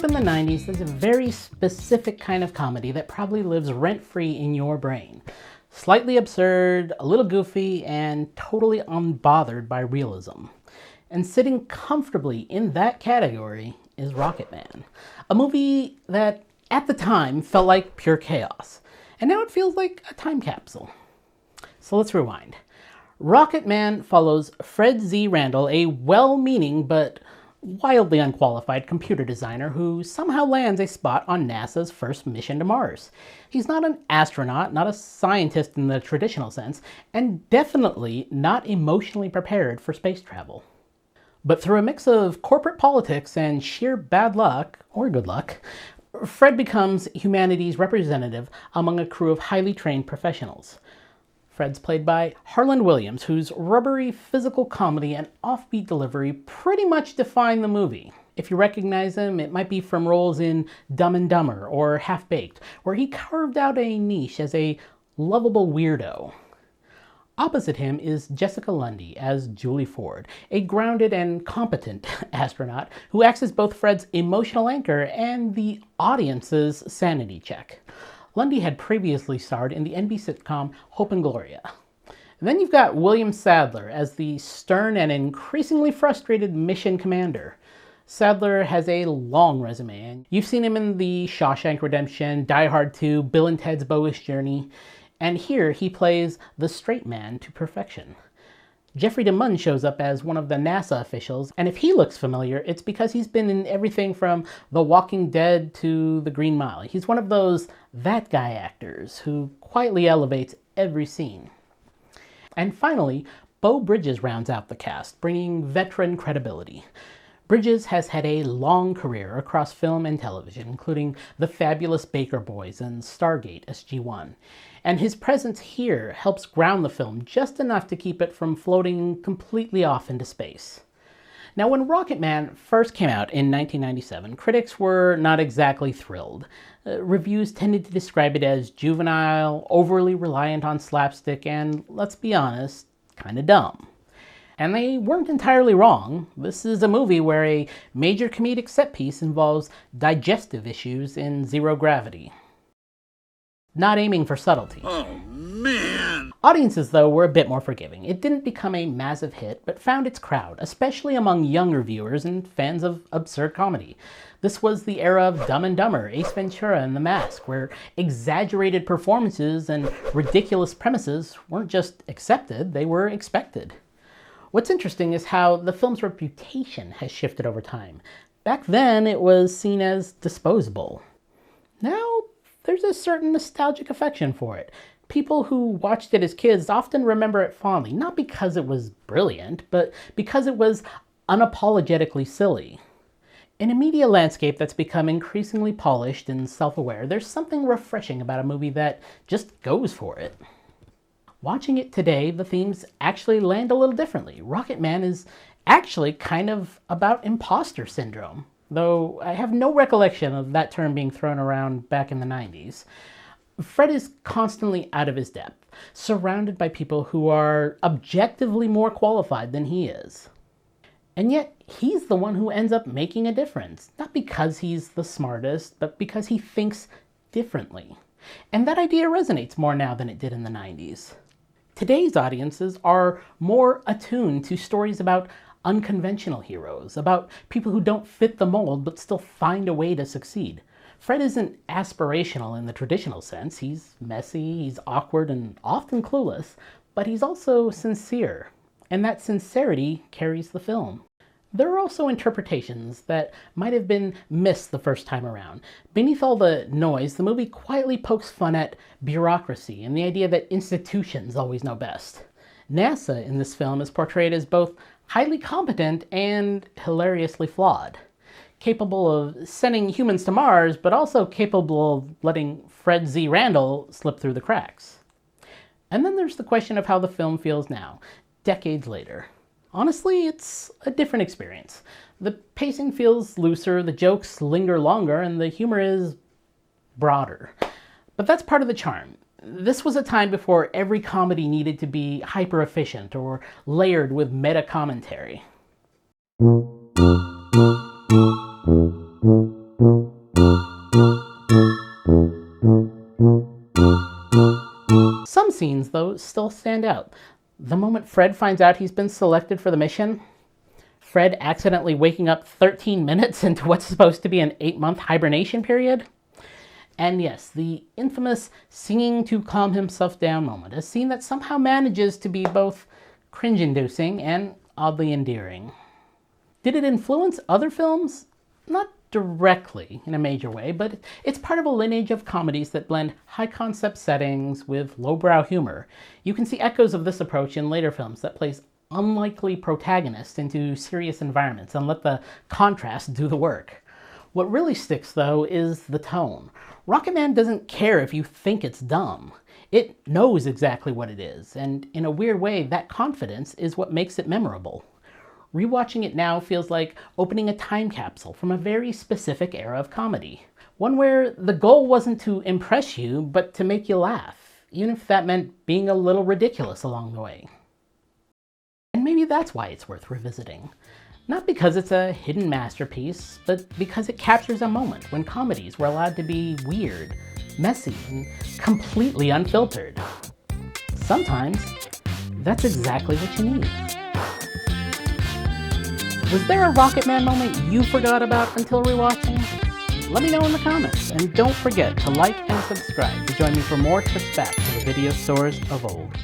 up in the 90s, there's a very specific kind of comedy that probably lives rent-free in your brain. Slightly absurd, a little goofy, and totally unbothered by realism. And sitting comfortably in that category is RocketMan, a movie that at the time felt like pure chaos, and now it feels like a time capsule. So let's rewind. RocketMan follows Fred Z. Randall, a well-meaning but wildly unqualified computer designer who somehow lands a spot on NASA's first mission to Mars. He's not an astronaut, not a scientist in the traditional sense, and definitely not emotionally prepared for space travel. But through a mix of corporate politics and sheer bad luck, or good luck, Fred becomes humanity's representative among a crew of highly trained professionals. Fred's played by Harland Williams, whose rubbery physical comedy and offbeat delivery pretty much define the movie. If you recognize him, it might be from roles in Dumb and Dumber or Half-Baked, where he carved out a niche as a lovable weirdo. Opposite him is Jessica Lundy as Julie Ford, a grounded and competent astronaut who acts as both Fred's emotional anchor and the audience's sanity check. Lundy had previously starred in the NBC sitcom Hope and Gloria. And then you've got William Sadler as the stern and increasingly frustrated mission commander. Sadler has a long resume, and you've seen him in The Shawshank Redemption, Die Hard 2, Bill and Ted's Bogus Journey, and here he plays the straight man to perfection. Jeffrey DeMunn shows up as one of the NASA officials, and if he looks familiar, it's because he's been in everything from The Walking Dead to The Green Mile. He's one of those that guy actors who quietly elevates every scene. And finally, Beau Bridges rounds out the cast, bringing veteran credibility. Bridges has had a long career across film and television, including The Fabulous Baker Boys and Stargate SG-1. And his presence here helps ground the film just enough to keep it from floating completely off into space. Now, when RocketMan first came out in 1997, critics were not exactly thrilled. Reviews tended to describe it as juvenile, overly reliant on slapstick, and, let's be honest, kinda dumb. And they weren't entirely wrong. This is a movie where a major comedic set piece involves digestive issues in zero gravity. Not aiming for subtlety. Oh, man! Audiences, though, were a bit more forgiving. It didn't become a massive hit, but found its crowd, especially among younger viewers and fans of absurd comedy. This was the era of Dumb and Dumber, Ace Ventura, and The Mask, where exaggerated performances and ridiculous premises weren't just accepted, they were expected. What's interesting is how the film's reputation has shifted over time. Back then, it was seen as disposable. Now, there's a certain nostalgic affection for it. People who watched it as kids often remember it fondly, not because it was brilliant, but because it was unapologetically silly. In a media landscape that's become increasingly polished and self-aware, there's something refreshing about a movie that just goes for it. Watching it today, the themes actually land a little differently. RocketMan is actually kind of about imposter syndrome, though I have no recollection of that term being thrown around back in the 90s. Fred is constantly out of his depth, surrounded by people who are objectively more qualified than he is. And yet, he's the one who ends up making a difference, not because he's the smartest, but because he thinks differently. And that idea resonates more now than it did in the 90s. Today's audiences are more attuned to stories about unconventional heroes, about people who don't fit the mold but still find a way to succeed. Fred isn't aspirational in the traditional sense. He's messy, he's awkward, and often clueless, but he's also sincere, and that sincerity carries the film. There are also interpretations that might have been missed the first time around. Beneath all the noise, the movie quietly pokes fun at bureaucracy and the idea that institutions always know best. NASA in this film is portrayed as both highly competent and hilariously flawed. Capable of sending humans to Mars, but also capable of letting Fred Z. Randall slip through the cracks. And then there's the question of how the film feels now, decades later. Honestly, it's a different experience. The pacing feels looser, the jokes linger longer, and the humor is broader. But that's part of the charm. This was a time before every comedy needed to be hyper-efficient or layered with meta-commentary. Some scenes, though, still stand out. The moment Fred finds out he's been selected for the mission, Fred accidentally waking up 13 minutes into what's supposed to be an 8-month hibernation period. And yes, the infamous singing to calm himself down moment, a scene that somehow manages to be both cringe-inducing and oddly endearing. Did it influence other films? Not directly in a major way, but it's part of a lineage of comedies that blend high-concept settings with lowbrow humor. You can see echoes of this approach in later films that place unlikely protagonists into serious environments and let the contrast do the work. What really sticks, though, is the tone. RocketMan doesn't care if you think it's dumb. It knows exactly what it is, and in a weird way, that confidence is what makes it memorable. Rewatching it now feels like opening a time capsule from a very specific era of comedy. One where the goal wasn't to impress you, but to make you laugh, even if that meant being a little ridiculous along the way. And maybe that's why it's worth revisiting. Not because it's a hidden masterpiece, but because it captures a moment when comedies were allowed to be weird, messy, and completely unfiltered. Sometimes, that's exactly what you need. Was there a RocketMan moment you forgot about until rewatching? Let me know in the comments, and don't forget to like and subscribe to join me for more trips back to the video stores of old.